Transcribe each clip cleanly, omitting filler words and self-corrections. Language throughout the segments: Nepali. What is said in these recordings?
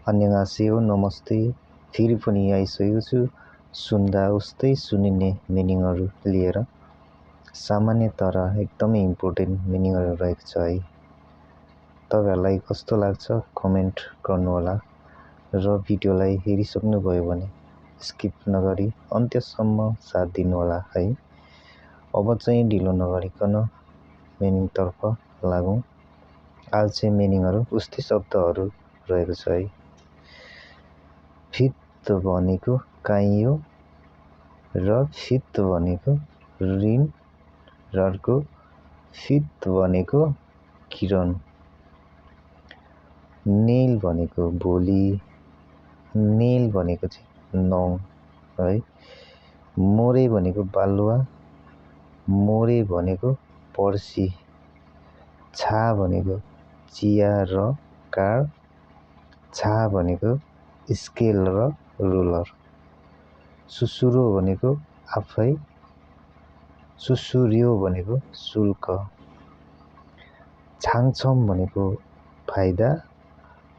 안녕하세요, नमस्ते। फेरि पनि आइसकेको छु सुन्दा उस्तै सुनिने मिनिङहरू लिएर। सामान्य तर एकदमै इम्पोर्टेन्ट मिनिङहरू रहेको छ है। तपाईहरुलाई कस्तो लाग्छ कमेन्ट गर्नुहोला र भिडियोलाई हेरिसक्नुभयो भने स्किप नगरी अन्त्यसम्म साथ दिनुहोला है। अब चाहिँ ढिलो नगरिकन मिनिङतर्फ लागौं। आज चाहिँ मिनिङहरू उस्तै शब्दहरू रहेको छ है। फित भनेको काइयो र फित भनेको ऋण र अर्को फित भनेको किरण। नेल भनेको भोलि, नेल भनेको चाहिँ नङ है। मोरे भनेको बालुवा, मोरे भनेको पर्सी। छा भनेको चिया र काड, छा भनेको स्केल र रुलर। सुसुरो भनेको आफै, सुसुर्यो भनेको शुल्क। छाङछम भनेको फाइदा,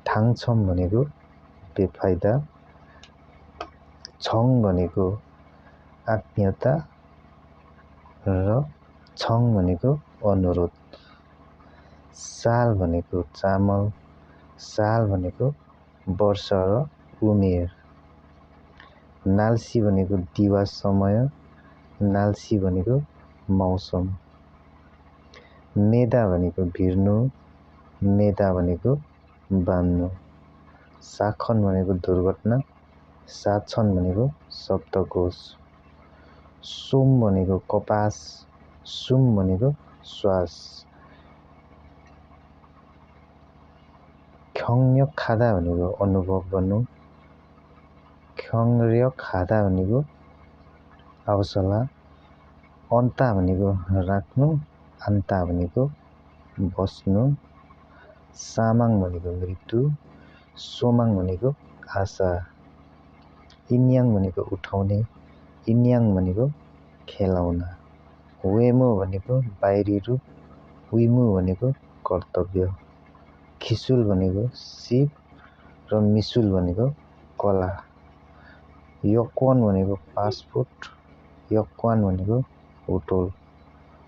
ठाङछम भनेको बेफाइदा। छङ भनेको आत्मीयता र छङ भनेको अनुरोध। साल भनेको चामल, साल भनेको वर्ष र उमेर। नाल्सी भनेको दिवा समय, नाल्सी भनेको मौसम। मेदा भनेको भिर्नु, मेदा भनेको बान्नु। साखन भनेको दुर्घटना, साछन भनेको शब्दकोश। सोम भनेको कपास, सुम भनेको श्वास। ख्यङ्य खादा भनेको अनुभव गर्नु, ख्यङ्र्य खादा भनेको हौसला। अन्ता भनेको राख्नु, अन्ता भनेको बस्नु। सामाङ भनेको मृत्यु, सोमाङ भनेको आशा। इन्याङ भनेको उठाउने, इन्याङ भनेको खेलाउना। वेमो भनेको बाहिरी रूप, विमु भनेको कर्तव्य। खिसुल भनेको सिप र मिसुल भनेको कला। यक्वान भनेको पासपोर्ट, यक्वान भनेको होटल।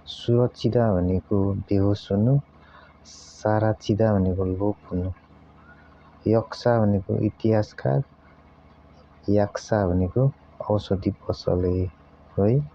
सुरचिदा भनेको बेहोस हुनु, साराचिदा भनेको लोप हुनु। यक्सा भनेको इतिहासकार, याक्सा भनेको औषधि पसले है।